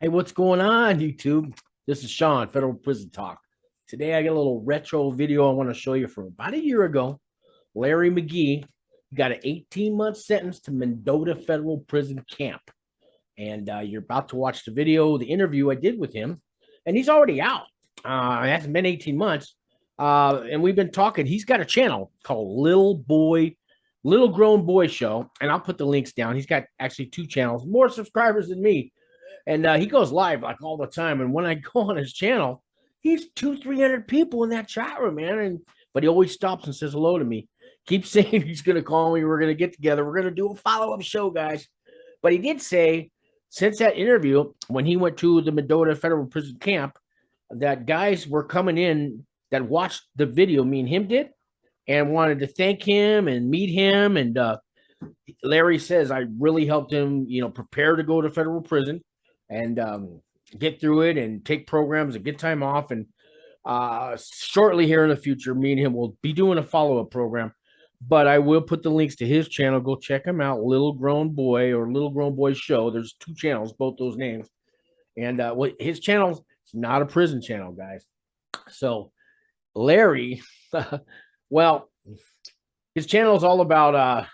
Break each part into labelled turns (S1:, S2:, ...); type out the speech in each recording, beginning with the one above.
S1: Hey, what's going on, YouTube? This is Sean, Federal Prison Talk. Today, I got a little retro video I want to show you from about a year ago. Larry McGee got an 18-month sentence to Mendota Federal Prison Camp. And you're about to watch the video, the interview I did with him. And he's already out. It hasn't been 18 months. And we've been talking. He's got a channel called Little Grown Boy Show. And I'll put the links down. He's got actually 2 channels, more subscribers than me. And he goes live like all the time. And when I go on his channel, he's 200-300 people in that chat room, man. But he always stops and says hello to me. Keeps saying he's going to call me. We're going to get together. We're going to do a follow-up show, guys. But he did say, since that interview, when he went to the Mendota Federal Prison Camp, that guys were coming in that watched the video me and him did and wanted to thank him and meet him. And Larry says I really helped him, prepare to go to federal prison and get through it and take programs and get time off. And shortly here in the future, me and him will be doing a follow-up program. But I will put the links to his channel. Go check him out, Little Grown Boy or Little Grown Boy Show. There's 2 channels, both those names. And his channel is not a prison channel, guys. So Larry, well, his channel is all about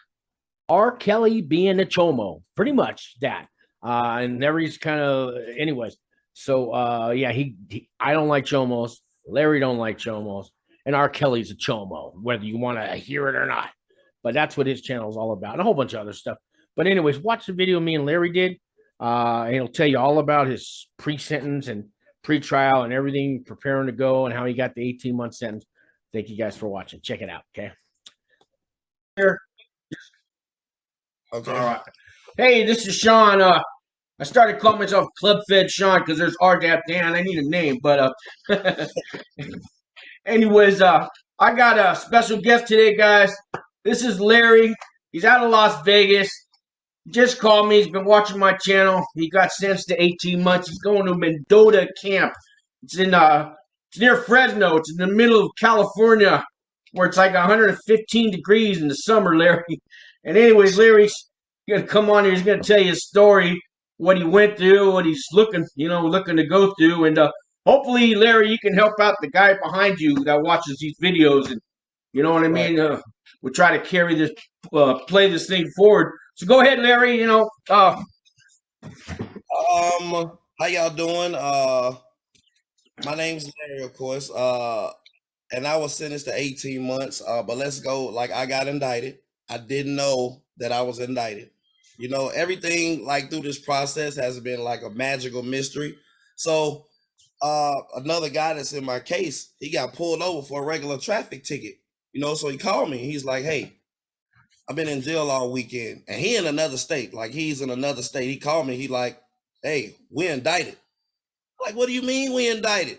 S1: R. Kelly being a chomo, pretty much that. And Larry's kind of, anyways. So yeah, I don't like chomos. Larry don't like chomos. And R. Kelly's a chomo, whether you want to hear it or not. But that's what his channel is all about, and a whole bunch of other stuff. But anyways, watch the video me and Larry did. And he'll tell you all about his pre-sentence and pre-trial and everything, preparing to go, and how he got the 18-month sentence. Thank you guys for watching. Check it out, okay? Here.
S2: Okay.
S1: All right. Hey, this is Sean. I started calling myself Club Fed Sean because there's RDAP Dan. I need a name, but anyways, I got a special guest today, guys. This is Larry. He's out of Las Vegas. Just called me. He's been watching my channel. He got sentenced to 18 months. He's going to Mendota Camp. It's near Fresno. It's in the middle of California, where it's like 115 degrees in the summer, Larry. And anyways, Larry's gonna come on here. He's gonna tell you a story, what he went through, what he's looking to go through, and hopefully, Larry, you can help out the guy behind you that watches these videos, and you know what I mean. We'll try to carry this, play this thing forward. So go ahead, Larry.
S2: How y'all doing? My name's Larry, of course. And I was sentenced to 18 months. But let's go. Like, I got indicted. I didn't know that I was indicted. Everything like through this process has been like a magical mystery. So another guy that's in my case, he got pulled over for a regular traffic ticket. So he called me. He's like, "Hey, I've been in jail all weekend," and he in another state. Like, he's in another state. He called me. He like, "Hey, we're indicted." I'm like, "What do you mean we indicted?"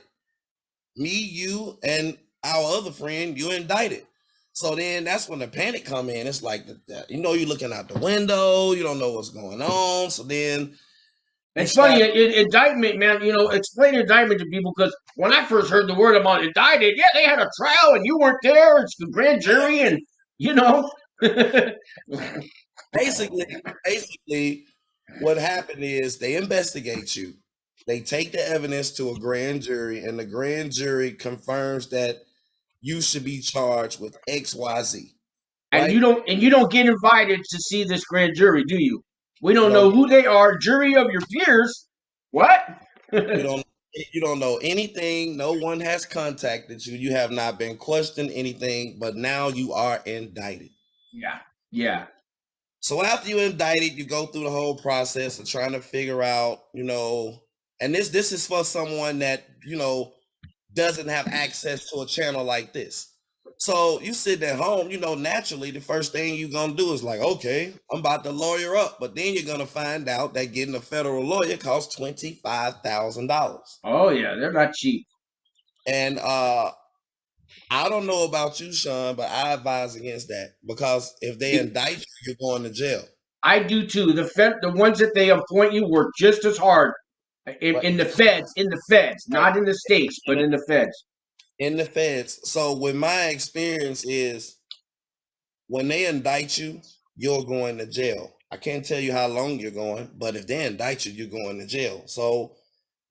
S2: "Me, you, and our other friend, you indicted." So then that's when the panic come in. It's like, you're looking out the window. You don't know what's going on. So then
S1: it's funny, indictment, man. Explain indictment to people, because when I first heard the word about indicted, yeah, they had a trial and you weren't there. It's the grand jury, and
S2: basically, what happened is they investigate you. They take the evidence to a grand jury, and the grand jury confirms that you should be charged with XYZ.
S1: And
S2: right?
S1: you don't get invited to see this grand jury, do you? We don't know who they are. Jury of your peers. What?
S2: You don't know anything. No one has contacted you. You have not been questioned anything, but now you are indicted.
S1: Yeah.
S2: So after you're indicted, you go through the whole process of trying to figure out, and this is for someone that, doesn't have access to a channel like this. So you sitting at home, naturally, the first thing you're going to do is like, okay, I'm about to lawyer up. But then you're going to find out that getting a federal lawyer costs $25,000.
S1: Oh, yeah, they're not cheap.
S2: And I don't know about you, Sean, but I advise against that, because if they indict you, you're going to jail.
S1: I do too. The ones that they appoint you work just as hard in the feds, not in the states, but in the feds.
S2: In the feds. So when my experience is, when they indict you, you're going to jail. I can't tell you how long you're going, but if they indict you, you're going to jail. So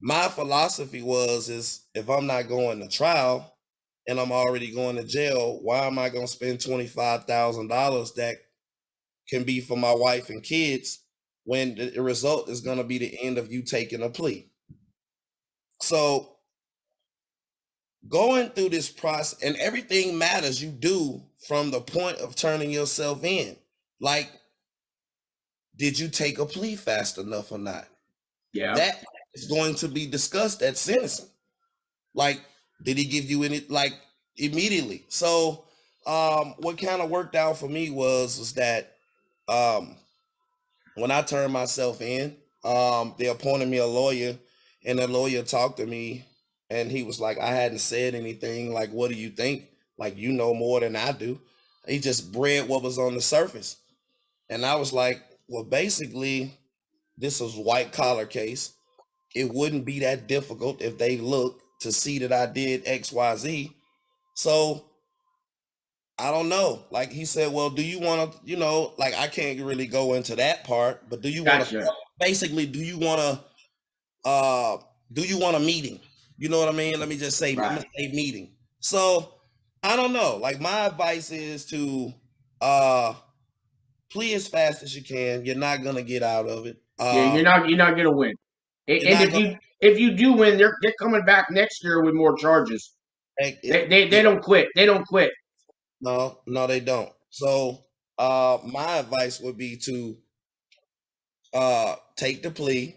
S2: my philosophy is if I'm not going to trial and I'm already going to jail, why am I going to spend $25,000 that can be for my wife and kids when the result is going to be the end of you taking a plea? So going through this process, and everything matters you do from the point of turning yourself in. Like, did you take a plea fast enough or not?
S1: Yeah.
S2: That is going to be discussed at sentencing. Like, did he give you any, like, immediately? So what kind of worked out for me was that when I turned myself in, they appointed me a lawyer, and the lawyer talked to me, and he was like, I hadn't said anything. Like, what do you think? Like, you know more than I do. He just read what was on the surface. And I was like, well, basically, this was white collar case. It wouldn't be that difficult if they look to see that I did X, Y, Z. So I don't know. Like he said, well, do you want to, like I can't really go into that part, but do you want to basically do you want a meeting? You know what I mean? Let me just say,
S1: Right.
S2: I'm gonna say meeting. So I don't know. Like my advice is to plea as fast as you can. You're not gonna get out of it.
S1: Yeah, you're not gonna win. And if you do win, they're coming back next year with more charges. They don't quit. They don't quit.
S2: No, they don't. So my advice would be to take the plea,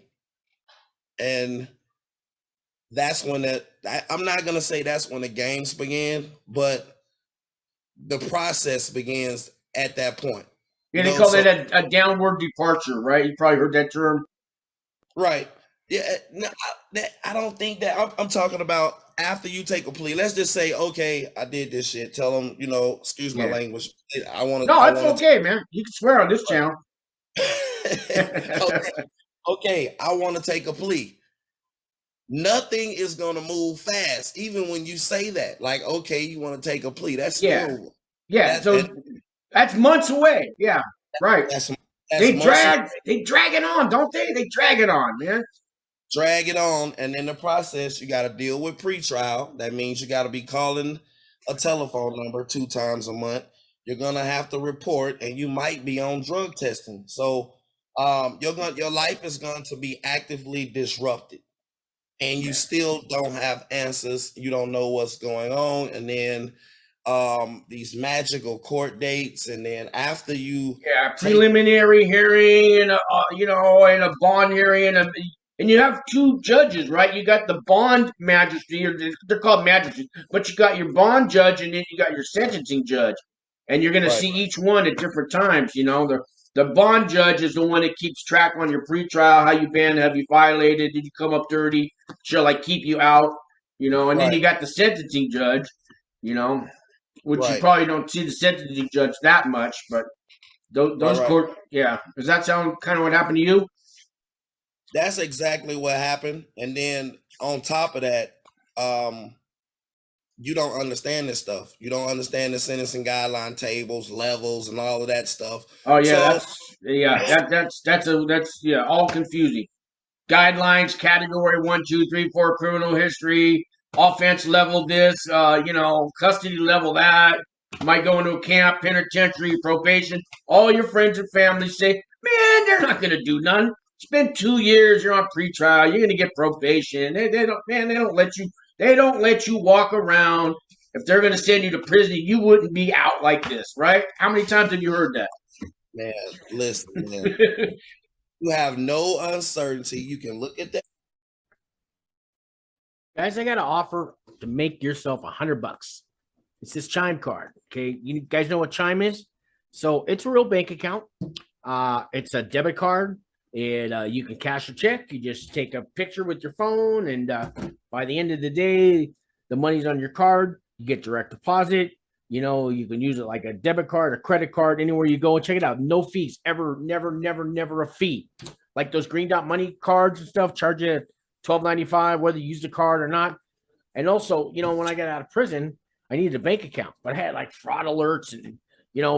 S2: and that's when I'm not gonna say that's when the games begin, but the process begins at that point.
S1: Yeah, they call it a downward departure, right? You probably heard that term.
S2: Right. Yeah. No, I don't think that I'm talking about after you take a plea. Let's just say, okay, I did this shit. Tell them, excuse my language. I want to.
S1: No, it's okay, man. You can swear on this channel.
S2: Okay, I want to take a plea. Nothing is going to move fast, even when you say that. Like, okay, you want to take a plea. That's still,
S1: so that's months away. Yeah, right. They drag it on, don't they? They drag it on, man.
S2: Drag it on, and in the process, you got to deal with pretrial. That means you got to be calling a telephone number 2 times a month. You're gonna have to report, and you might be on drug testing. So, your life is going to be actively disrupted, and you still don't have answers. You don't know what's going on, and then these magical court dates, and then after you
S1: preliminary hearing and and a bond hearing, and you have 2 judges, right? You got the bond magistrate, or they're called magistrates, but you got your bond judge, and then you got your sentencing judge, and you're going to see each one at different times. The bond judge is the one that keeps track on your pretrial, how you been, have you violated, did you come up dirty, shall I keep you out, and then you got the sentencing judge, which you probably don't see the sentencing judge that much, but those court, does that sound kind of what happened to you?
S2: That's exactly what happened. And then on top of that, you don't understand this stuff. You don't understand the sentencing guideline tables, levels, and all of that stuff.
S1: Oh yeah, that's all confusing. Guidelines, category 1, 2, 3, 4, criminal history, offense level this, custody level that. Might go into a camp, penitentiary, probation. All your friends and family say, man, they're not going to do none. It's been 2 years. You're on pretrial. You're going to get probation. They don't let you walk around. If they're going to send you to prison, you wouldn't be out like this, right? How many times have you heard that?
S2: Man, listen, man. You have no uncertainty. You can look at that.
S1: Guys, I got an offer to make yourself $100. It's this Chime card. Okay, you guys know what Chime is? So it's a real bank account. It's a debit card, and you can cash a check. You just take a picture with your phone, and by the end of the day, the money's on your card. You get direct deposit. You can use it like a debit card, a credit card, anywhere you go. Check it out. No fees. Ever, never a fee. Like those Green Dot Money cards and stuff, charge you $12.95, whether you use the card or not. And also, when I got out of prison, I needed a bank account, but I had like fraud alerts and,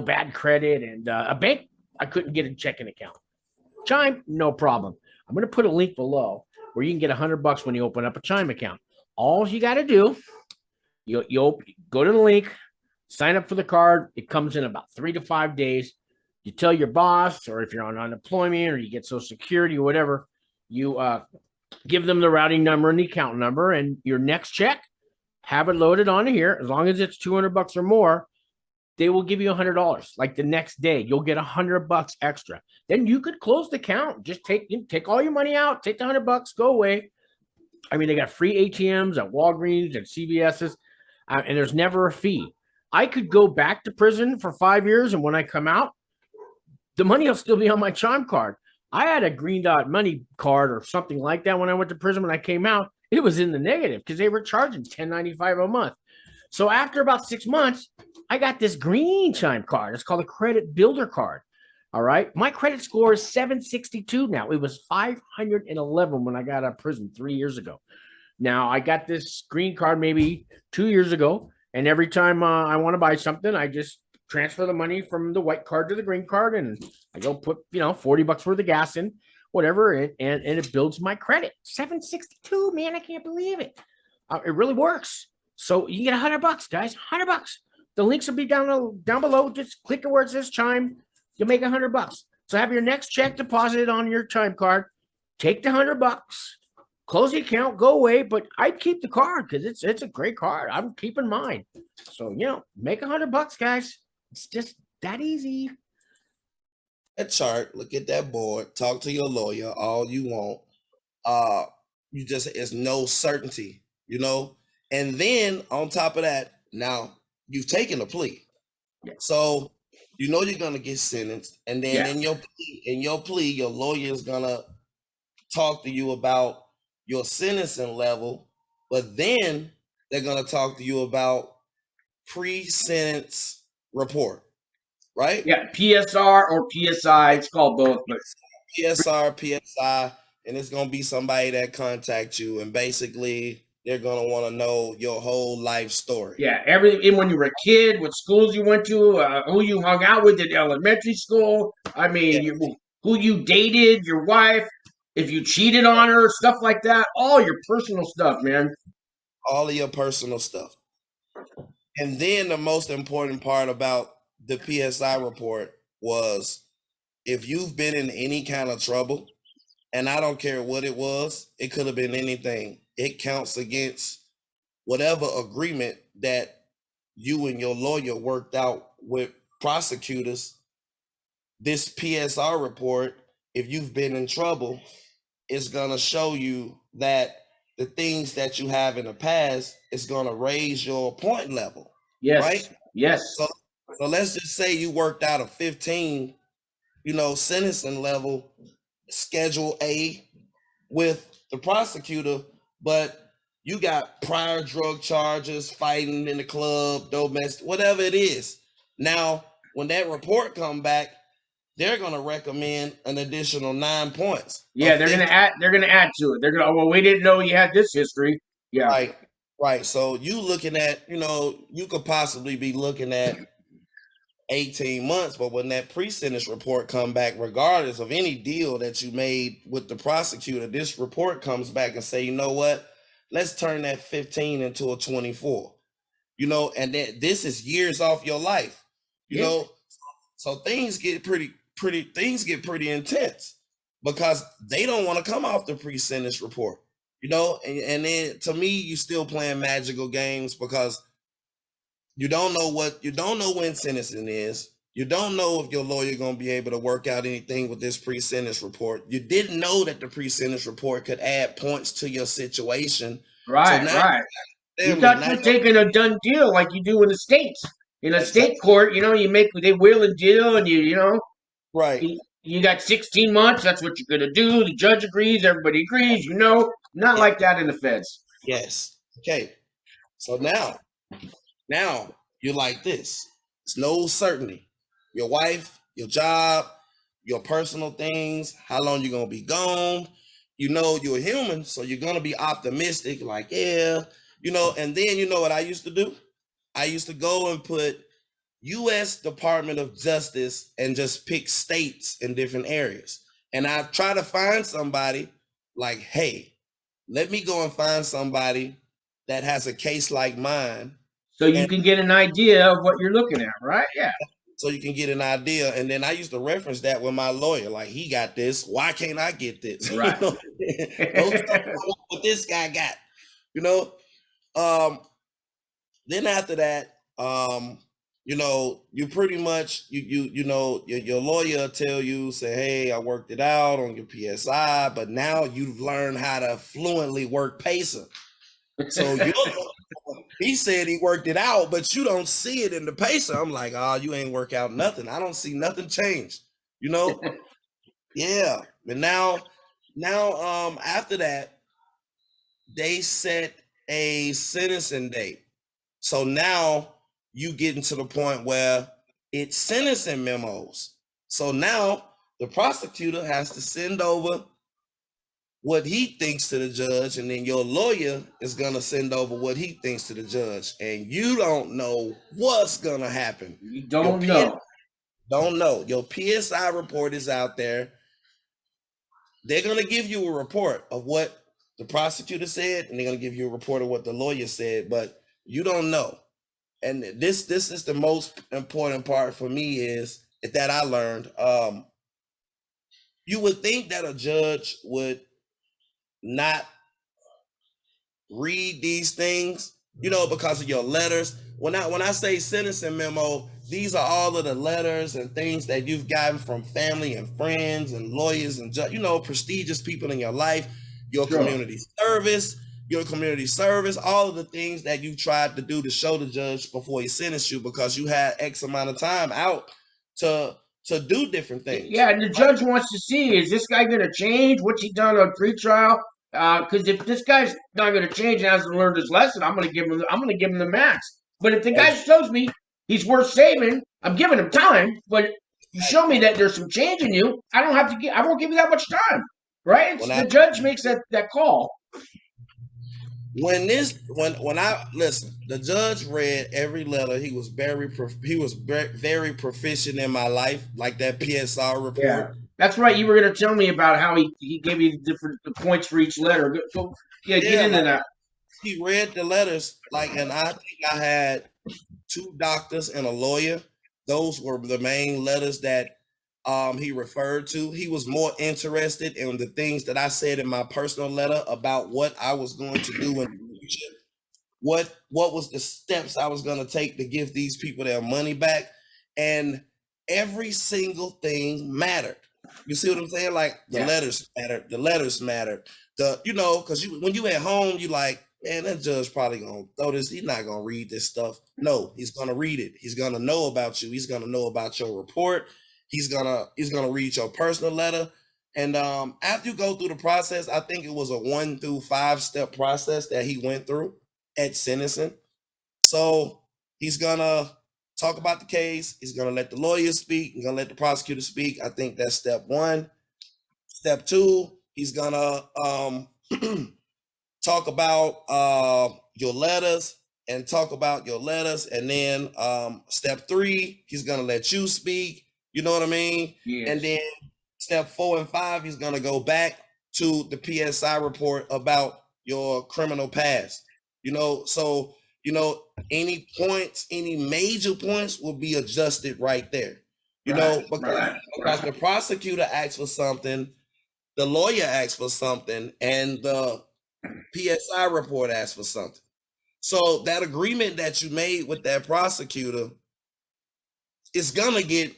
S1: bad credit, and a bank, I couldn't get a checking account. Chime, no problem. I'm going to put a link below. where you can get $100 when you open up a Chime account. All you got to do, you'll go to the link, sign up for the card. It comes in about 3 to 5 days. You tell your boss, or if you're on unemployment or you get Social Security or whatever, you give them the routing number and the account number, and your next check, have it loaded on here. As long as it's $200 or more, they will give you $100. Like the next day, you'll get $100 extra. Then you could close the account. Just take all your money out, take the $100, go away. I mean, they got free ATMs at Walgreens and CVS's, and there's never a fee. I could go back to prison for 5 years, and when I come out, the money will still be on my Chime card. I had a Green Dot Money card or something like that when I went to prison. When I came out, it was in the negative because they were charging $10.95 a month. So after about 6 months, I got this green Chime card. It's called a credit builder card. All right. My credit score is 762 now. It was 511 when I got out of prison 3 years ago. Now I got this green card maybe 2 years ago. And every time I want to buy something, I just transfer the money from the white card to the green card, and I go put, $40 worth of gas in, whatever, and it builds my credit. 762, man, I can't believe it. It really works. So you can get $100, guys, $100. The links will be down below. Just click where it says Chime. You'll make $100. So have your next check deposited on your Chime card. Take the $100, close the account, go away. But I'd keep the card because it's a great card. I'm keeping mine. So make $100, guys. It's just that easy.
S2: That chart, look at that board, talk to your lawyer all you want. It's no certainty, And then on top of that, now you've taken a plea.
S1: Yeah.
S2: So you're gonna get sentenced. And then in your plea, your lawyer is gonna talk to you about your sentencing level, but then they're gonna talk to you about pre-sentence report, right?
S1: Yeah, PSR or PSI. It's called both, but
S2: PSR, PSI, and it's gonna be somebody that contacts you, and basically they're gonna want to know your whole life story.
S1: Yeah, everything. When you were a kid, what schools you went to, who you hung out with in elementary school. I mean, who you dated, your wife, if you cheated on her, stuff like that. All your personal stuff, man.
S2: All of your personal stuff. And then the most important part about the PSI report was if you've been in any kind of trouble, and I don't care what it was, it could have been anything. It counts against whatever agreement that you and your lawyer worked out with prosecutors. This PSR report, if you've been in trouble, is going to show you that the things that you have in the past is going to raise your point level.
S1: Yes.
S2: Right?
S1: Yes.
S2: So let's just say you worked out a 15, sentencing level, Schedule A with the prosecutor, but you got prior drug charges, fighting in the club, domestic, whatever it is. Now, when that report come back, they're going to recommend an additional 9 points.
S1: Yeah, they're going to add to it. They're going to, well, we didn't know you had this history. Yeah.
S2: Right. So you looking at, you could possibly be looking at 18 months, but when that pre-sentence report come back, regardless of any deal that you made with the prosecutor, this report comes back and say, you know what, let's turn that 15 into a 24, and this is years off your life, so things get pretty intense because they don't want to come off the pre-sentence report, and then to me, you still playing magical games because you don't know when sentencing is. You don't know if your lawyer going to be able to work out anything with this pre-sentence report. You didn't know that the pre-sentence report could add points to your situation.
S1: Right,
S2: so
S1: right. You thought you were taking a done deal like you do in the States. In a state court, they wheel and deal and
S2: right.
S1: You got 16 months. That's what you're going to do. The judge agrees. Everybody agrees. Not like that in the feds.
S2: Yes. Okay. So now you're like this. It's no certainty. Your wife, your job, your personal things, how long you're going to be gone. You're a human, so you're going to be optimistic, like, yeah, and then you know what I used to do? I used to go and put U.S. Department of Justice and just pick states in different areas. And I try to find somebody like, hey, let me go and find somebody that has a case like mine,
S1: So you
S2: and
S1: can get an idea of what you're looking at, right? Yeah.
S2: so you can get an idea. And then I used to reference that with my lawyer, like, he got this, why can't I get this?
S1: Right.
S2: Don't tell me what this guy got, you know. Then after that, you pretty much your lawyer tell you, say, hey, I worked it out on your PSI, but now you've learned how to fluently work PACER. So he said he worked it out, but you don't see it in the PACER. I'm like, oh, you ain't work out nothing. I don't see nothing change, Yeah. But now after that, they set a sentencing date. So now you getting to the point where it's sentencing memos. So now the prosecutor has to send over what he thinks to the judge, and then your lawyer is going to send over what he thinks to the judge. And you don't know what's going to happen.
S1: You don't know.
S2: Don't know. Your PSI report is out there. They're going to give you a report of what the prosecutor said, and they're going to give you a report of what the lawyer said, but you don't know. And this is the most important part for me, is that I learned. You would think that a judge would not read these things, because of your letters. When I say sentencing memo, these are all of the letters and things that you've gotten from family and friends and lawyers and prestigious people in your life, your community service, all of the things that you tried to do to show the judge before he sentenced you, because you had X amount of time out to do different things.
S1: Yeah, and the judge wants to see, is this guy going to change? What's he done on pretrial? Because if this guy's not going to change and hasn't learned his lesson, I'm going to give him the max. But if the guy shows me he's worth saving, I'm giving him time. But you show me that there's some change in you, I won't give you that much time, right? The judge makes that call.
S2: The judge read every letter. He was very proficient in my life, like that PSR report.
S1: Yeah, that's right. You were going to tell me about how he gave you the points for each letter. So get into that.
S2: He read the letters, and I think I had 2 doctors and a lawyer. Those were the main letters that he referred to. He was more interested in the things that I said in my personal letter about what I was going to do in the future, what was the steps I was going to take to give these people their money back, and every single thing mattered. You see what I'm saying? Like the letters mattered. The letters mattered. Because when you at home, you like, man, that judge probably gonna throw this. He's not gonna read this stuff. No, he's gonna read it. He's gonna know about you. He's gonna know about your report. He's gonna read your personal letter. And after you go through the process, I think it was a 1 through 5 step process that he went through at sentencing. So he's gonna talk about the case. He's gonna let the lawyer speak. He's gonna let the prosecutor speak. I think that's step 1. Step 2, he's gonna talk about your letters and and then step 3, he's gonna let you speak. You know what I mean?
S1: Yes.
S2: And then step 4 and 5, he's gonna go back to the PSI report about your criminal past. So any major points will be adjusted right there. Because the prosecutor asks for something, the lawyer asks for something, and the PSI report asks for something. So that agreement that you made with that prosecutor is gonna get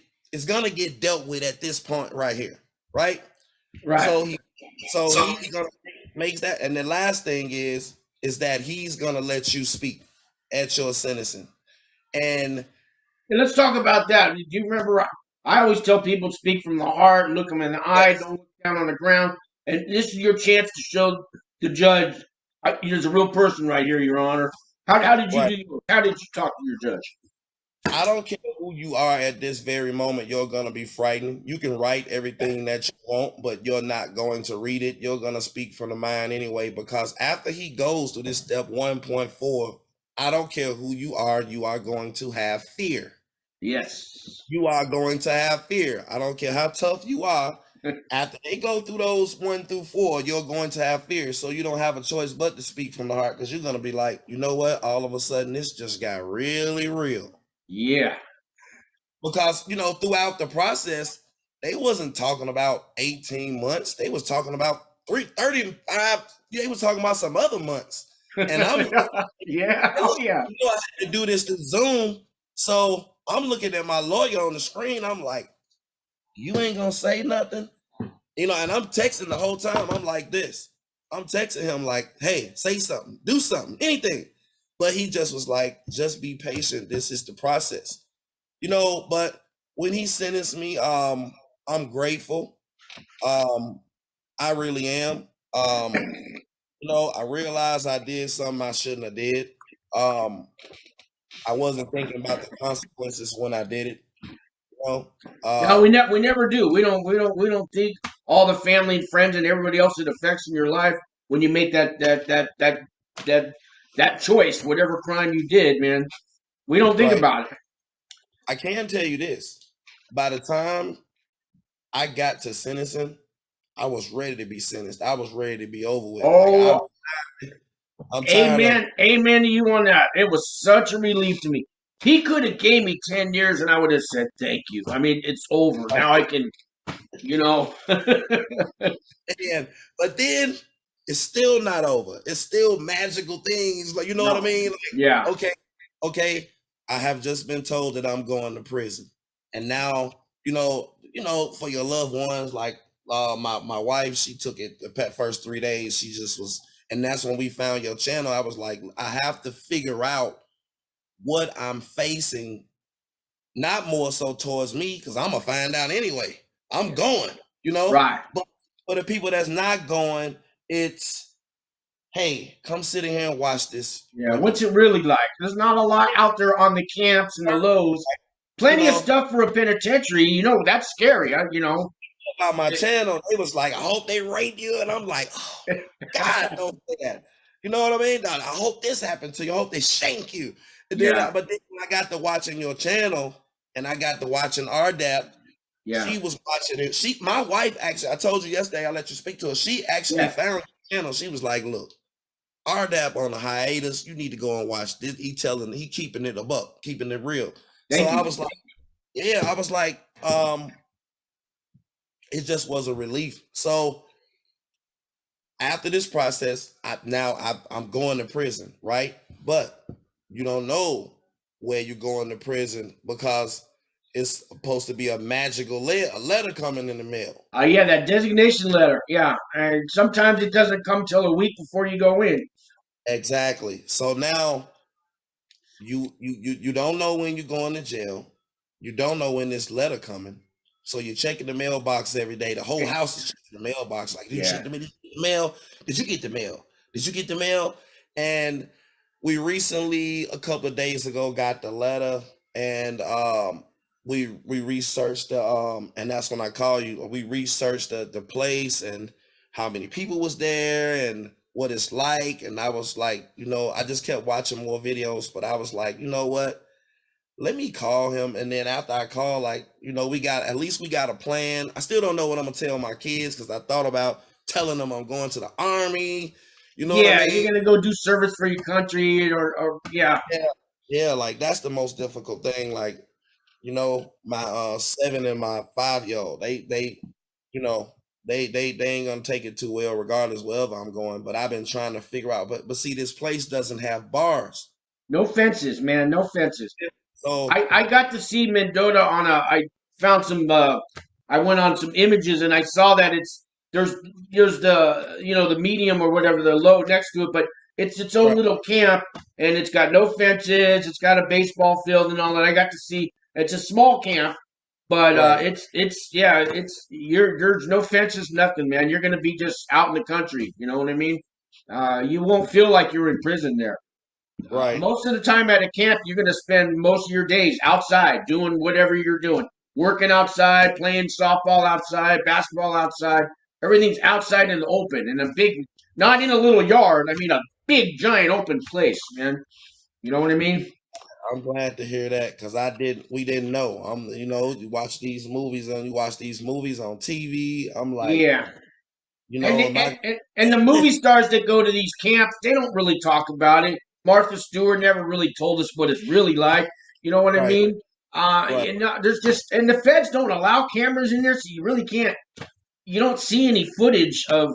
S2: dealt with at this point right here, right?
S1: Right.
S2: So he's gonna make that, and the last thing is that he's gonna let you speak at your sentencing. And
S1: let's talk about that. Do you remember? I always tell people, speak from the heart, look them in the eye, don't look down on the ground. And this is your chance to show the judge there's a real person right here, Your Honor. How did you do? How did you talk to your judge?
S2: I don't care who you are at this very moment, you're going to be frightened. You can write everything that you want, but you're not going to read it. You're going to speak from the mind anyway, because after he goes to this step 1.4, I don't care who you are going to have fear.
S1: Yes.
S2: You are going to have fear. I don't care how tough you are. After they go through those 1 through 4, you're going to have fear. So you don't have a choice but to speak from the heart, because you're going to be like, you know what? All of a sudden, this just got really real.
S1: Yeah.
S2: Because, throughout the process, they wasn't talking about 18 months. They was talking about 35. They was talking about some other months. And I'm
S1: yeah. Oh, yeah.
S2: I had to do this to Zoom. So I'm looking at my lawyer on the screen. I'm like, you ain't going to say nothing? And I'm texting the whole time. I'm like this. I'm texting him like, hey, say something, do something, anything. But he just was like, just be patient. This is the process. But when he sentenced me, I'm grateful. I really am. I realized I did something I shouldn't have did. I wasn't thinking about the consequences when I did it.
S1: No, we never do. We don't think all the family and friends and everybody else it affects in your life when you make that choice, whatever crime you did, man. We don't think about it.
S2: I can tell you this. By the time I got to sentencing, I was ready to be sentenced. I was ready to be over with.
S1: Oh,
S2: I'm
S1: amen. Amen to you on that. It was such a relief to me. He could have gave me 10 years and I would have said thank you. I mean, it's over. Now I can,
S2: And, but then it's still not over. It's still magical things. Like, what I mean? Like,
S1: yeah.
S2: Okay. I have just been told that I'm going to prison. And now, for your loved ones, like my wife, she took it the first 3 days. She just was, and that's when we found your channel. I was like, I have to figure out what I'm facing, not more so towards me, because I'm gonna find out anyway. I'm going,
S1: Right.
S2: But for the people that's not going, it's, hey, come sit in here and watch this.
S1: Yeah, what's it really like? There's not a lot out there on the camps and the lows. Plenty of stuff for a penitentiary. That's scary.
S2: About my channel, they was like, I hope they rape you. And I'm like, oh, God, don't say that. You know what I mean? I hope this happened to you. I hope they shank you. And then, but then when I got to watching your channel and I got to watching RDAP, she was watching it. My wife actually, I told you yesterday, I'll let you speak to her. She actually found the channel. She was like, look, RDAP on a hiatus. You need to go and watch this. He keeping it a buck, keeping it real. I was like, it just was a relief. So after this process, I'm going to prison, right? But you don't know where you're going to prison because it's supposed to be a magical letter coming in the mail.
S1: Yeah, that designation letter. Yeah, and sometimes it doesn't come till a week before you go in.
S2: Exactly. So now you don't know when you're going to jail. You don't know when this letter coming. So you're checking the mailbox every day. The whole house is checking the mailbox. Like, did you check the mail? Did you get the mail? Did you get the mail? And we recently, a couple of days ago, got the letter, and we researched the and that's when I call you. We researched the place and how many people was there and what it's like. And I was like, I just kept watching more videos, but I was like, you know what? Let me call him. And then after I call, like, we got a plan. I still don't know what I'm gonna tell my kids because I thought about telling them I'm going to the Army. You know what I mean?
S1: You're gonna go do service for your country or
S2: Yeah, like that's the most difficult thing. Like, my 7 and my 5-year-old, they ain't gonna take it too well regardless wherever I'm going. But I've been trying to figure out, but see, this place doesn't have bars.
S1: No fences, man, no fences.
S2: So
S1: I got to see Mendota I found some I went on some images and I saw that there's the the medium or whatever, the low next to it, but it's its own little camp and it's got no fences, it's got a baseball field and all that. I got to see it's a small camp, but there's no fences, nothing, man. You're gonna be just out in the country, you know what I mean? You won't feel like you're in prison there.
S2: Right.
S1: Most of the time at a camp, you're going to spend most of your days outside doing whatever you're doing. Working outside, playing softball outside, basketball outside. Everything's outside in the open in a big, not in a little yard. I mean, a big, giant open place, man. You know what I mean?
S2: I'm glad to hear that because we didn't know. You watch these movies on TV. I'm like,
S1: Yeah. And,
S2: am I?
S1: and the movie stars that go to these camps, they don't really talk about it. Martha Stewart never really told us what it's really like. You know what I
S2: Right,
S1: mean?
S2: right,
S1: There's just, and the feds don't allow cameras in there, so you really can't. You don't see any footage of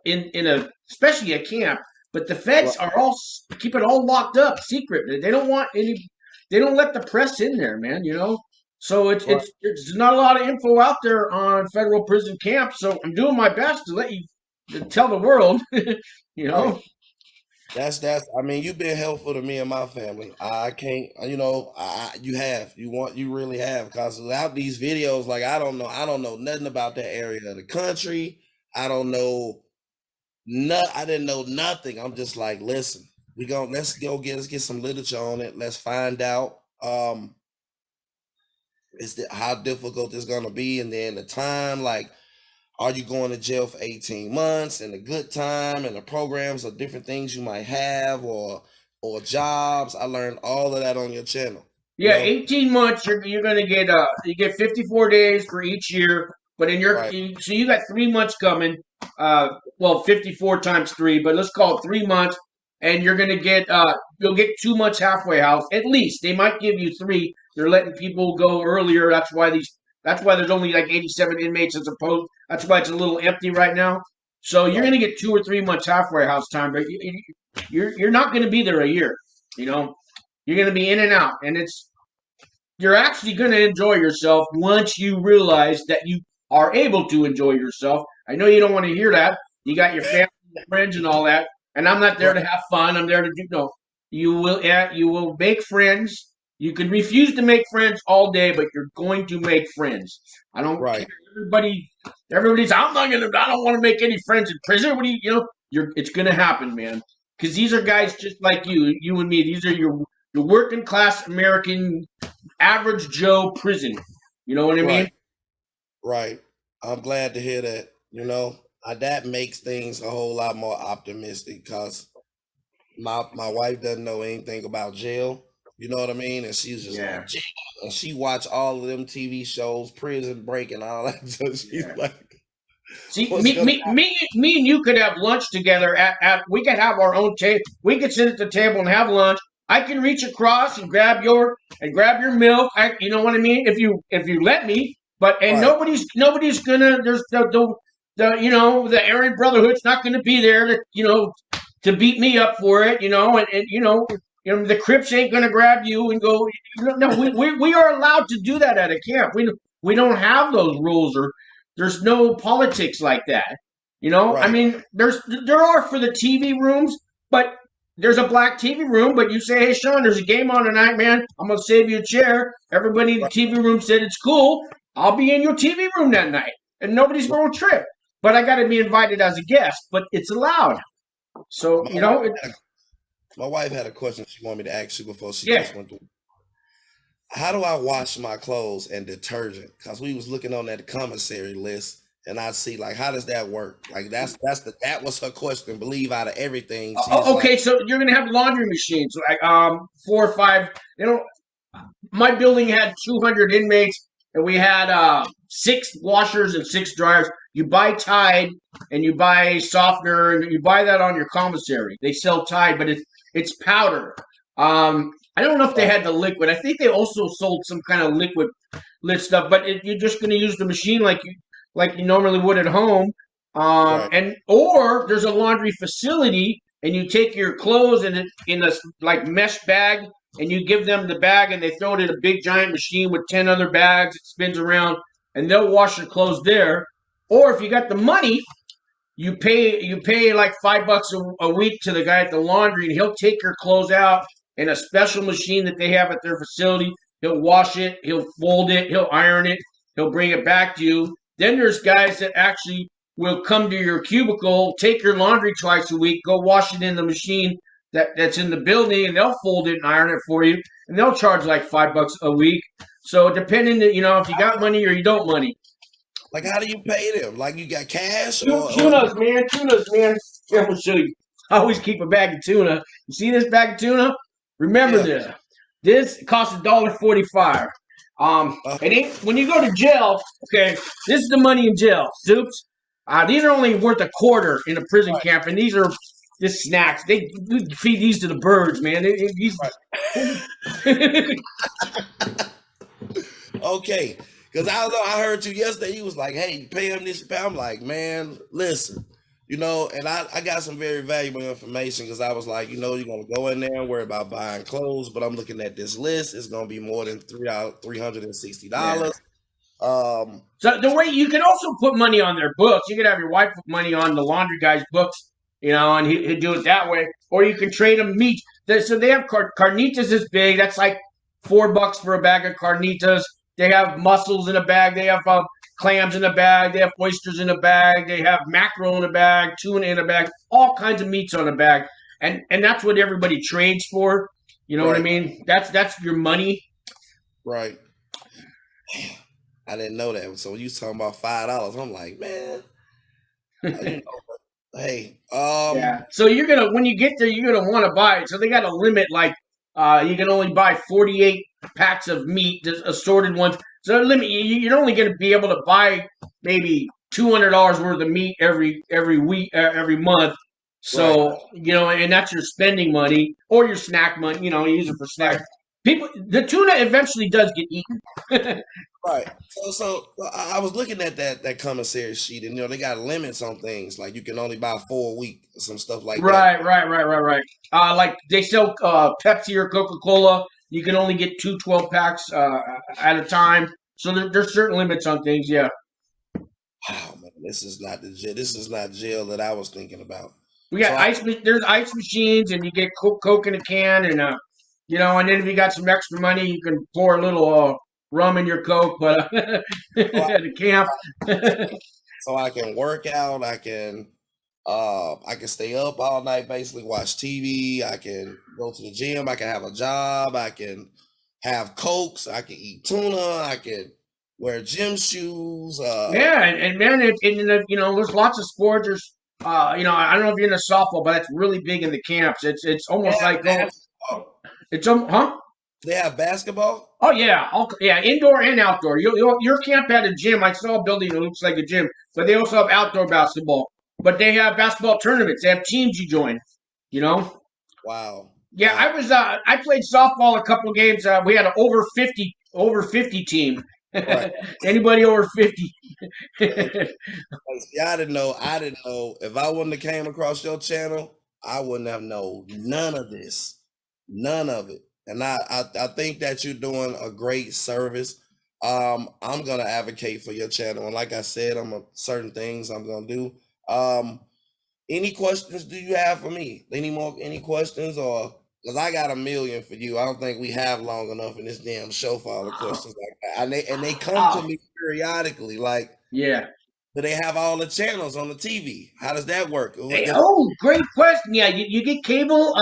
S1: in a especially a camp. But the
S2: right,
S1: feds are all keep it all locked up, secret. They don't want any. They don't let the press in there, man. So
S2: right,
S1: it's not a lot of info out there on federal prison camps. So I'm doing my best to let you to tell the world. you
S2: right.
S1: know.
S2: That's. I mean, you've been helpful to me and my family. I can't. You really have. Because without these videos, like I don't know nothing about that area of the country. I don't know. I didn't know nothing. I'm just like, listen, let's get some literature on it. Let's find out how difficult it's gonna be, and then the time, like, are you going to jail for 18 months and a good time and the programs or different things you might have or jobs. I learned all of that on your channel.
S1: Yeah, 18 months. You're gonna get you get 54 days for each year. But
S2: Right,
S1: so you got 3 months coming. Well, 54 times three, but let's call it 3 months, and you're gonna get you'll get 2 months halfway house at least. They might give you three. They're letting people go earlier. That's why there's only like 87 inmates as opposed. That's why it's a little empty right now. So you're
S2: right,
S1: gonna get 2 or 3 months halfway house time, but you're not gonna be there a year. You know, you're gonna be in and out, and you're actually going to enjoy yourself once you realize that you are able to enjoy yourself. I know you don't want to hear that. You got your family and friends and all that, and I'm not there
S2: right,
S1: to have fun. I'm there to do no. You will you will make friends. You can refuse to make friends all day, but you're going to make friends. I don't care.
S2: right,
S1: Everybody's. I'm not gonna. I don't want to make any friends in prison. What do you know? It's gonna happen, man. Because these are guys just like you and me. These are your working class American average Joe prison. You know what I mean?
S2: right, right. I'm glad to hear that. That makes things a whole lot more optimistic because my wife doesn't know anything about jail. You know what I mean? And she's just
S1: Yeah.
S2: like, jail. And she watched all of them TV shows, Prison Break, and all that. So she's
S1: Yeah.
S2: like,
S1: See,
S2: what's gonna
S1: me and you could have lunch together we could have our own table. We could sit at the table and have lunch. I can reach across and grab your milk. You know what I mean? If you let me. But and
S2: right,
S1: nobody's gonna. There's the Aryan Brotherhood's not gonna be there to beat me up for it. The Crips ain't gonna grab you and go. No, we are allowed to do that at a camp. We don't have those rules or there's no politics like that. I
S2: right,
S1: mean, there are for the TV rooms, but there's a black TV room. But you say, hey, Sean, there's a game on tonight, man. I'm gonna save you a chair. Everybody in the
S2: right,
S1: TV room said it's cool. I'll be in your TV room that night, and nobody's
S2: right.
S1: gonna trip. But I got to be invited as a guest. But it's allowed. So
S2: My wife had a, my wife had a question she wanted me to ask you before she
S1: yeah.
S2: just went through. How do I wash my clothes and detergent? Because we was looking on that commissary list, and I see like how does that work? Like that was her question. Believe out of everything, she's like,
S1: Okay, so you're gonna have laundry machines, like 4 or 5. My building had 200 inmates, and we had 6 washers and 6 dryers. You buy Tide, and you buy softener, and you buy that on your commissary. They sell Tide, but it's powder. I don't know if they
S2: right,
S1: had the liquid. I think they also sold some kind of liquid lit stuff, but you're just going to use the machine like you normally would at home.
S2: right,
S1: And or there's a laundry facility, and you take your clothes in a like mesh bag, and you give them the bag, and they throw it in a big giant machine with 10 other bags. It spins around, and they'll wash your clothes there. Or if you got the money, you pay like $5 a week to the guy at the laundry, and he'll take your clothes out in a special machine that they have at their facility. He'll wash it, he'll fold it, he'll iron it, he'll bring it back to you. Then there's guys that actually will come to your cubicle, take your laundry twice a week, go wash it in the machine that's in the building, and they'll fold it and iron it for you, and they'll charge like $5 a week. So depending, if you got money or you don't money.
S2: like how do you pay them? Like you got cash or
S1: Tunas, man. Tunas, man. Here, I'm going to show you. I always keep a bag of tuna. You see this bag of tuna? Remember
S2: yeah,
S1: this. This costs $1.45. It ain't when you go to jail. Okay, this is the money in jail. Soups. These are only worth a quarter in a prison camp, and these are just snacks. They feed these to the birds, man.
S2: Okay, because I heard you yesterday. You was like, "Hey, you pay him this." I'm like, "Man, listen, you know." And I got some very valuable information because I was like, you know, you're gonna go in there and worry about buying clothes, but I'm looking at this list. It's gonna be more than $360.
S1: So the way you can also put money on their books, you could have your wife put money on the laundry guy's books, you know, and he'd do it that way. Or you can trade them meat. So they have carnitas is big. That's like $4 for a bag of carnitas. They have mussels in a bag. They have clams in a bag. They have oysters in a bag. They have mackerel in a bag, tuna in a bag, all kinds of meats on a bag. And that's what everybody trades for. You know what I mean? That's your money.
S2: Right. I didn't know that. So when you was talking about $5, I'm like, man. Hey.
S1: Yeah. So when you get there, you're gonna want to buy it. So they got a limit, like you can only buy 48 packs of meat, assorted ones. So limit you're only gonna be able to buy maybe $200 worth of meat every week, every month. So you know, and that's your spending money or your snack money. You know, you use it for snacks. The tuna eventually does get eaten.
S2: Right. So I was looking at that commissary sheet, and you know they got limits on things like you can only buy 4 a week, some stuff like that.
S1: Right. Like they sell Pepsi or Coca-Cola. You can only get 2 12-packs at a time. So there's certain limits on things. Yeah.
S2: Wow, man, this is not jail that I was thinking about.
S1: We got there's ice machines, and you get Coke in a can, and you know, and then if you got some extra money, you can pour a little rum in your Coke, but at the camp.
S2: So I can work out. I can stay up all night, basically watch TV. I can go to the gym. I can have a job. I can have Cokes. I can eat tuna. I can wear gym shoes.
S1: Yeah, and man, you know, there's lots of sports. There's you know, I don't know if you're into softball, but that's really big in the camps. It's almost like huh?
S2: They have basketball.
S1: Oh yeah, indoor and outdoor. Your camp had a gym. I saw a building that looks like a gym, but they also have outdoor basketball. But they have basketball tournaments. They have teams you join. You know.
S2: Wow.
S1: Yeah, I played softball a couple of games. We had an over 50 team. Right. Anybody over 50?
S2: See, I didn't know. If I wouldn't have came across your channel, I wouldn't have known none of this, none of it. And I think that you're doing a great service. I'm gonna advocate for your channel, and like I said, certain things I'm gonna do. Any questions do you have for me? Any questions, or because I got a million for you? I don't think we have long enough in this damn show for all the questions like that. And they come to me periodically, like,
S1: yeah.
S2: Do they have all the channels on the TV? How does that work?
S1: Great question. Yeah, you get cable.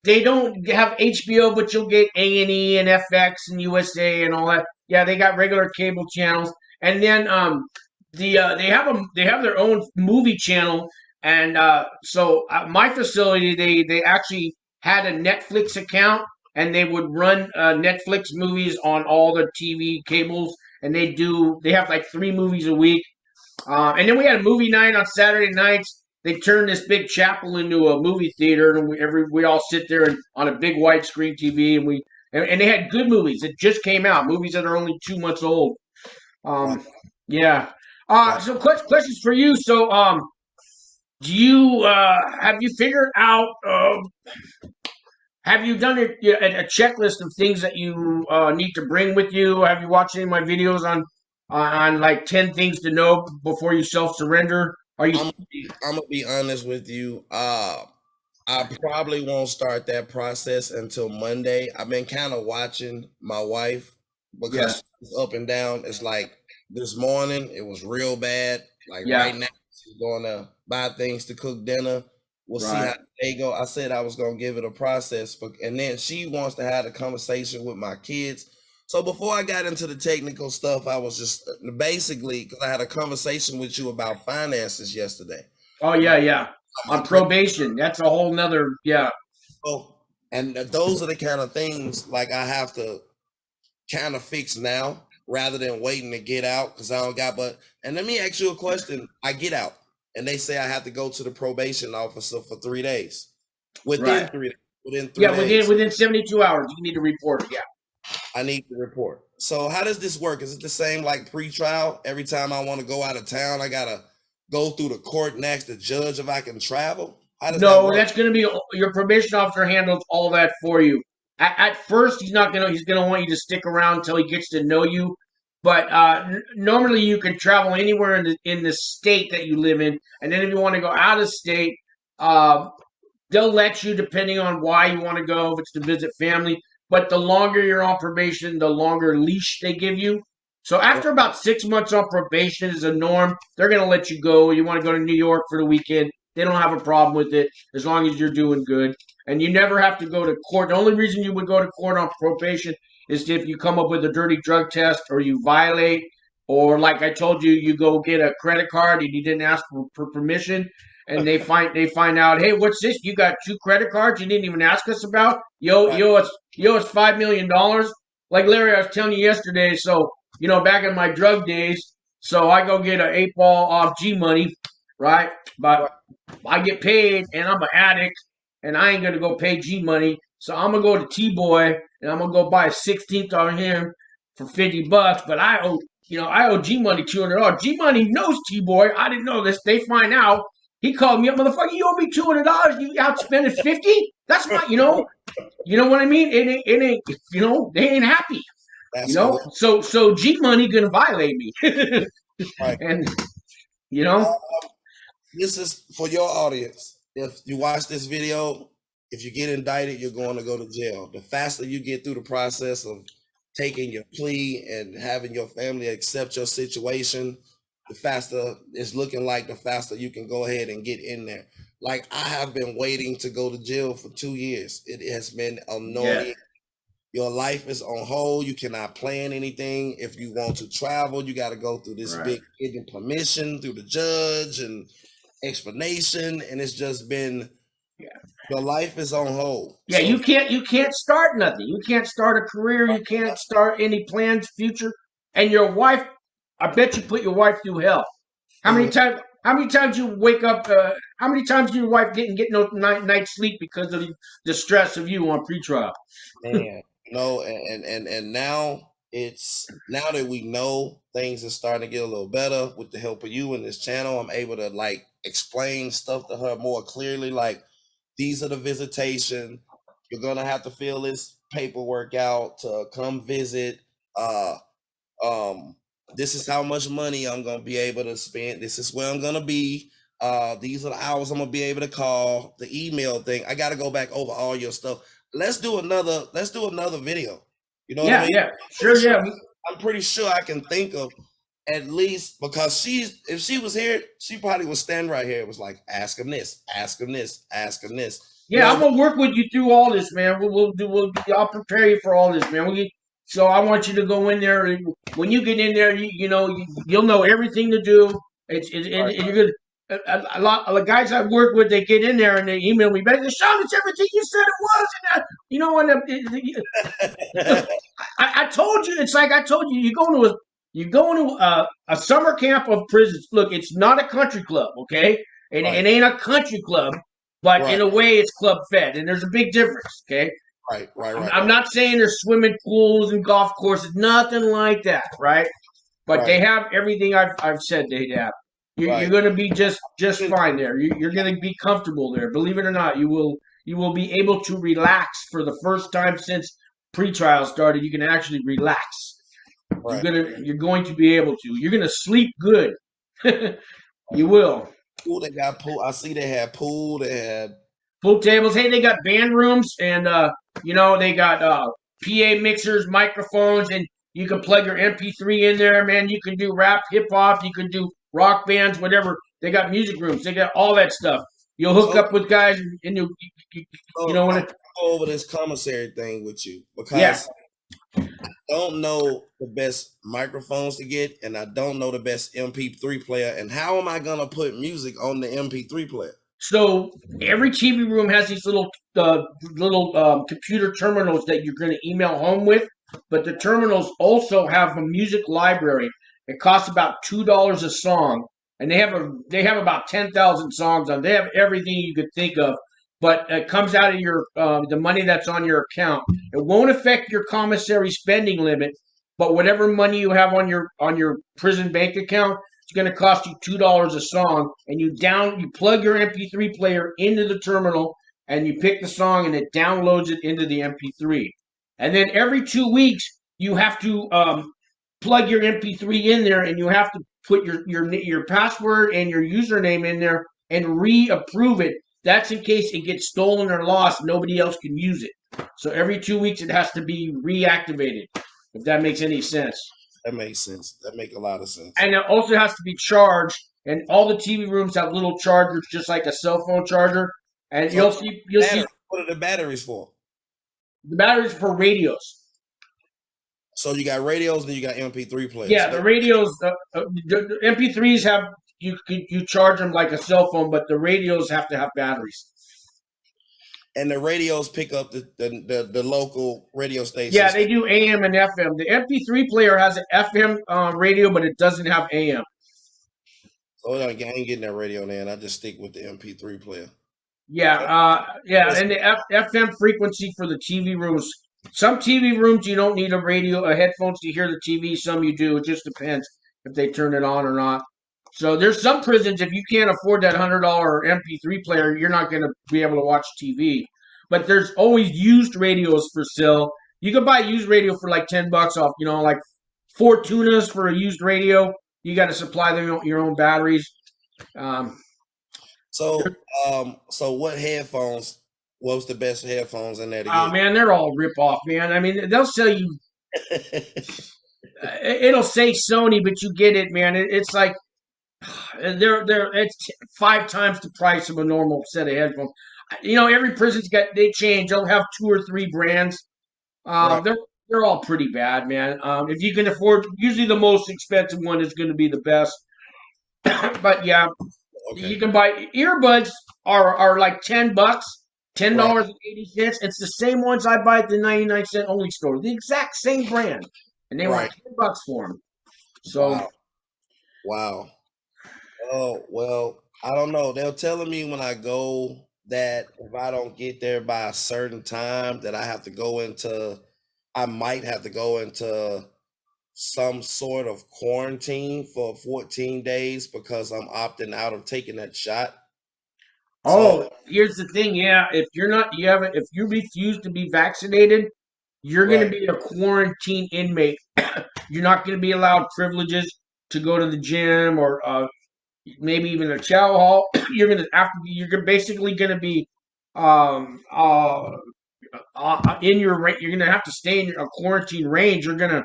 S1: They don't have HBO, but you'll get A&E and FX and USA and all that. Yeah, they got regular cable channels, and then they have their own movie channel, and so my facility they actually had a Netflix account, and they would run Netflix movies on all the TV cables, and they have like 3 movies a week, and then we had a movie night on Saturday nights. They turned this big chapel into a movie theater, and we all sit there on a big widescreen TV, and they had good movies that just came out, movies that are only 2 months old. Yeah. So questions for you. So do you have you figured out? Have you done a checklist of things that you need to bring with you? Have you watched any of my videos on like 10 things to know before you self-surrender? I'm
S2: gonna be honest with you. I probably won't start that process until Monday. I've been kind of watching my wife because she's up and down. It's like this morning it was real bad. Like right now she's going to buy things to cook dinner. We'll see how they go. I said I was gonna give it a process, and then she wants to have a conversation with my kids. So before I got into the technical stuff, I was just basically, because I had a conversation with you about finances yesterday.
S1: Oh, yeah. On probation. That's a whole nother,
S2: So And those are the kind of things like I have to kind of fix now rather than waiting to get out because I don't got. But and let me ask you a question. I get out and they say I have to go to the probation officer for 3 days. Within
S1: Right.
S2: 3 days. Within 3
S1: Yeah,
S2: days.
S1: within 72 hours, you need to report it. Yeah.
S2: I need to report. So how does this work? Is it the same like pre-trial? Every time I want to go out of town, I gotta go through the court and ask the judge if I can travel? How does that
S1: No,
S2: work?
S1: that's going to be your probation officer handles all that for you. At first, he's not going to. He's going to want you to stick around until he gets to know you. But normally, you can travel anywhere in the state that you live in, and then if you want to go out of state, uh, they'll let you depending on why you want to go. If it's to visit family, but the longer you're on probation, the longer leash they give you. So after about 6 months on probation is a norm. They're going to let you go. You want to go to New York for the weekend. They don't have a problem with it as long as you're doing good. And you never have to go to court. The only reason you would go to court on probation is if you come up with a dirty drug test or you violate, or like I told you, you go get a credit card and you didn't ask for permission, and they find out, hey, what's this? You got 2 credit cards you didn't even ask us about. Yo,
S2: Right.
S1: yo, it's $5 million. Like Larry, I was telling you yesterday. So back in my drug days, so I go get an 8 ball off G Money, right? But I get paid, and I'm an addict, and I ain't gonna go pay G Money. So I'm gonna go to T Boy, and I'm gonna go buy a 16th on him for $50. But I owe G Money $200. G Money knows T Boy. I didn't know this. They find out. He called me up, motherfucker. You owe me $200. You outspending 50. That's my, you know what I mean. It ain't. They ain't happy.
S2: That's correct.
S1: So G Money gonna violate me,
S2: Right.
S1: and you know.
S2: This is for your audience. If you watch this video, if you get indicted, you're going to go to jail. The faster you get through the process of taking your plea and having your family accept your situation, the faster it's looking like, the faster you can go ahead and get in there. Like I have been waiting to go to jail for 2 years. It has been annoying.
S1: Yeah.
S2: Your life is on hold. You cannot plan anything. If you want to travel, you got to go through this
S1: Right.
S2: big getting permission through the judge and explanation, and it's just been your life is on hold.
S1: Yeah,
S2: So
S1: you can't start nothing. You can't start a career. You can't start any plans, future. And your wife, I bet you put your wife through hell. How many times? How many times you wake up? How many times your wife get no night's sleep because of the stress of you on pretrial?
S2: man, and now now that we know things are starting to get a little better with the help of you in this channel, I'm able to like explain stuff to her more clearly. Like these are the visitation. You're gonna have to fill this paperwork out to come visit. This is how much money I'm gonna be able to spend. This is where I'm gonna be. These are the hours I'm gonna be able to call. The email thing. I gotta go back over all your stuff. Let's do another video. You know what I mean?
S1: Yeah, sure, yeah.
S2: I'm pretty sure I can think of at least, because if she was here, she probably would stand right here. It was like, ask him this, ask him this, ask him this.
S1: Yeah, I'm gonna work with you through all this, man. I'll prepare you for all this, man. So I want you to go in there. And when you get in there, you'll know everything to do. You're gonna. A lot of the guys I work with, they get in there and they email me back. Sean, it's everything you said it was. And I told you. It's like I told you. You're going to a summer camp of prisons. Look, it's not a country club, okay? It ain't a country club. But in a way, it's club fed, and there's a big difference. Okay,
S2: right.
S1: I'm not saying there's swimming pools and golf courses, nothing like that, right? But they have everything I've said they have. You're going to be just fine there. You're going to be comfortable there. Believe it or not, you will be able to relax for the first time since pretrial started. You can actually relax.
S2: Right.
S1: You're going to be able to. You're going to sleep good. You will.
S2: Pool, they got pool. I see they had pool. They had
S1: pool tables. Hey, they got band rooms, and they got PA mixers, microphones, and you can plug your MP3 in there, man. You can do rap, hip hop, you can do rock bands, whatever. They got music rooms. They got all that stuff. You'll hook up with guys, and you
S2: when I go over this commissary thing with you, because I don't know the best microphones to get, and I don't know the best MP3 player. And how am I gonna put music on the MP3 player?
S1: So every TV room has these little computer terminals that you're going to email home with, but the terminals also have a music library. It costs about $2 a song, and they have about 10,000 songs on. They have everything you could think of, but it comes out of your the money that's on your account. It won't affect your commissary spending limit, but whatever money you have on your prison bank account, it's going to cost you $2 a song, and you plug your MP3 player into the terminal, and you pick the song, and it downloads it into the MP3. And then every 2 weeks, you have to plug your MP3 in there, and you have to put your password and your username in there and reapprove it. That's in case it gets stolen or lost. Nobody else can use it. So every 2 weeks, it has to be reactivated. If that makes any sense.
S2: That makes sense. That makes a lot of sense.
S1: And it also has to be charged. And all the TV rooms have little chargers, just like a cell phone charger. And you'll see.
S2: What are the batteries for?
S1: The batteries for radios.
S2: So you got radios, and you got MP3 players.
S1: Yeah, the radios. The MP3s have you charge them like a cell phone, but the radios have to have batteries.
S2: And the radios pick up the local radio stations.
S1: Yeah, they do AM and FM. The MP3 player has an FM radio, but it doesn't have AM.
S2: So I ain't getting that radio then. I just stick with the MP3 player.
S1: Yeah, and the FM frequency for the TV rooms. Some TV rooms you don't need a headphones to hear the TV. Some you do. It just depends if they turn it on or not. So there's some prisons, if you can't afford that $100 MP3 player, you're not going to be able to watch TV. But there's always used radios for sale. You can buy a used radio for like $10 off, like 4 tunas for a used radio. You got to supply them your own batteries.
S2: So what headphones? What's the best headphones in there?
S1: Oh man, they're all rip off, man. I mean, they'll sell you. It'll say Sony, but you get it, man. It's like it's 5 times the price of a normal set of headphones. Every prison's they change. They'll have 2 or 3 brands.
S2: Right.
S1: They're all pretty bad, man. If you can afford, usually the most expensive one is going to be the best. But yeah, okay. You can buy earbuds are like $10, $10.80. It's the same ones I buy at the 99-cent only store, the exact same brand, and they want $10 for them. So,
S2: wow. Oh well, I don't know. They're telling me when I go that if I don't get there by a certain time, that I might have to go into some sort of quarantine for 14 days because I'm opting out of taking that shot.
S1: Oh, here's the thing. Yeah, if you refuse to be vaccinated, you're going to be a quarantine inmate. You're not going to be allowed privileges to go to the gym or maybe even a chow hall. You're basically going to be you're going to have to stay in a quarantine range. You're going to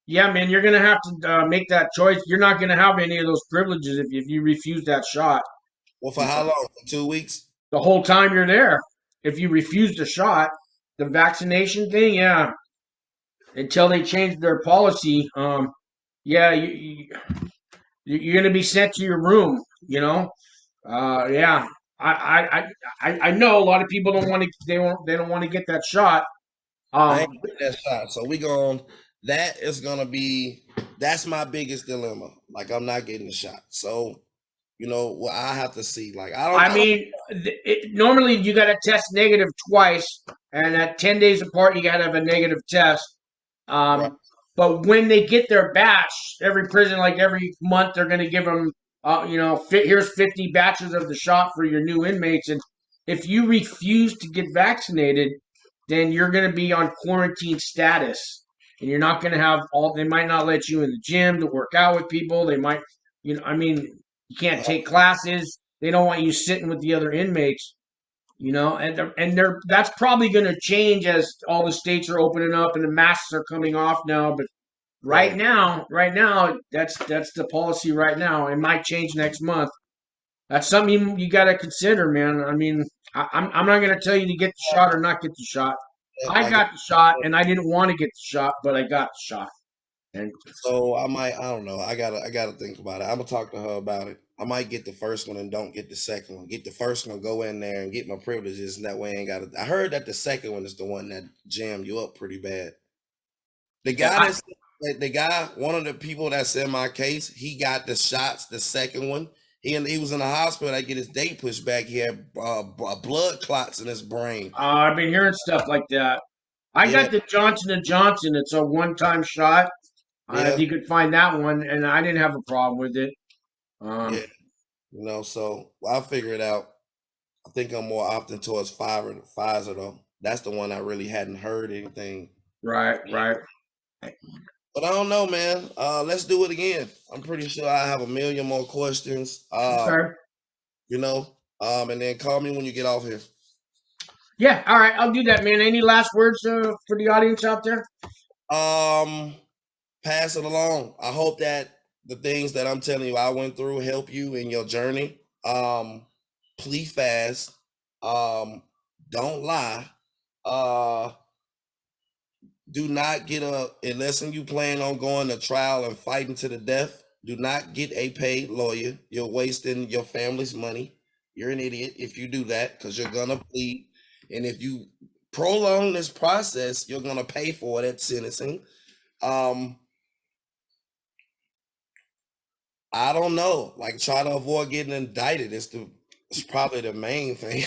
S1: have to make that choice. You're not going to have any of those privileges if you refuse that shot.
S2: Well, for how long? For 2 weeks?
S1: The whole time you're there. If you refuse the shot, the vaccination thing, yeah. Until they change their policy, you're going to be sent to your room. Yeah. I know a lot of people don't want to. They don't want to get that shot.
S2: I ain't getting that shot. So that's my biggest dilemma. Like, I'm not getting the shot. So, I have to see. Like,
S1: normally you got to test negative twice, and at 10 days apart, you got to have a negative test. But when they get their batch, every prison, like every month, they're going to give them, here's 50 batches of the shot for your new inmates. And if you refuse to get vaccinated, then you're going to be on quarantine status. And you're not going to have they might not let you in the gym to work out with people. They might, you can't take classes. They don't want you sitting with the other inmates, that's probably going to change as all the states are opening up and the masks are coming off now. But right now, that's the policy right now. It might change next month. That's something you got to consider, man. I'm not going to tell you to get the shot or not get the shot. I got the shot, and I didn't want to get the shot, but I got the shot. And
S2: so I don't know. I gotta think about it. I'm gonna talk to her about it. I might get the first one and don't get the second one. Get the first one, go in there and get my privileges, and that way I ain't got to. I heard that the second one is the one that jammed you up pretty bad. The guy one of the people that's in my case, he got the shots, the second one. He was in the hospital. I get his date pushed back. He had blood clots in his brain.
S1: I've been hearing stuff like that. I got the Johnson & Johnson. It's a one-time shot. If you could find that one, and I didn't have a problem with it.
S2: Yeah, you know, so I'll figure it out. I think I'm more opting towards Pfizer though. That's the one I really hadn't heard anything.
S1: Right.
S2: But I don't know, man. Let's do it again. I'm pretty sure I have a million more questions.
S1: Okay.
S2: You know, and then call me when you get off here.
S1: Yeah, all right, I'll do that, man. Any last words for the audience out there?
S2: Pass it along. I hope that the things that I'm telling you I went through help you in your journey. Please fast. Don't lie. Do not get unless you plan on going to trial and fighting to the death, do not get a paid lawyer. You're wasting your family's money. You're an idiot if you do that, because you're gonna plead. And if you prolong this process, you're gonna pay for it at sentencing. I don't know. Like, try to avoid getting indicted. It's probably the main thing.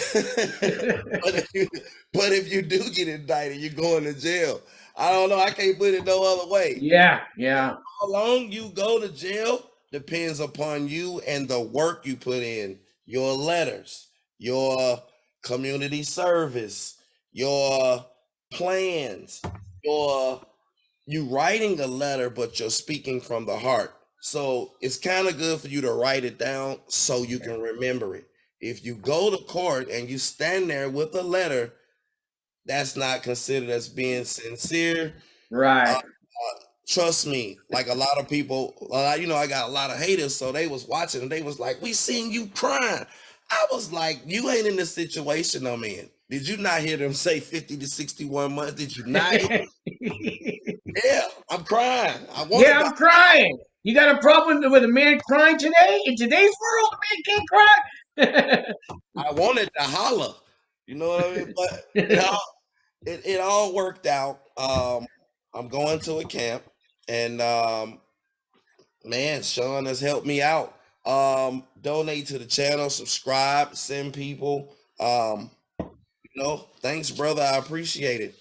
S2: but if you do get indicted, you're going to jail. I don't know. I can't put it no other way.
S1: Yeah.
S2: How long you go to jail depends upon you and the work you put in. Your letters, your community service, your plans, you writing a letter, but you're speaking from the heart. So it's kind of good for you to write it down so you can remember it. If you go to court and you stand there with a letter, that's not considered as being sincere.
S1: Right.
S2: Trust me, like a lot of people, I got a lot of haters, so they was watching and they was like, we seen you crying. I was like, you ain't in the situation I'm in. Did you not hear them say 50 to 61 months? Did you not hear? Yeah, I'm crying.
S1: I'm crying. You got a problem with a man crying today? In today's world, a man can't cry?
S2: I wanted to holler. You know what I mean? But it all worked out. I'm going to a camp, and man, Sean has helped me out. Donate to the channel, subscribe, send people. Thanks, brother. I appreciate it.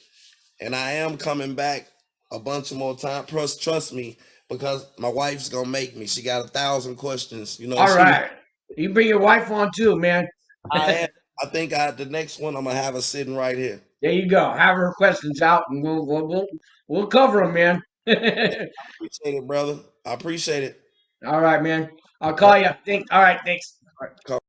S2: And I am coming back a bunch more time. Trust me, because my wife's gonna make me. She got 1,000 questions.
S1: All right. You bring your wife on too, man.
S2: I think the next one I'm gonna have her sitting right here.
S1: There you go. Have her questions out, and we'll cover them, man.
S2: I appreciate it, brother. I appreciate it.
S1: All right, man. I'll call you. All right, thanks.
S2: All right,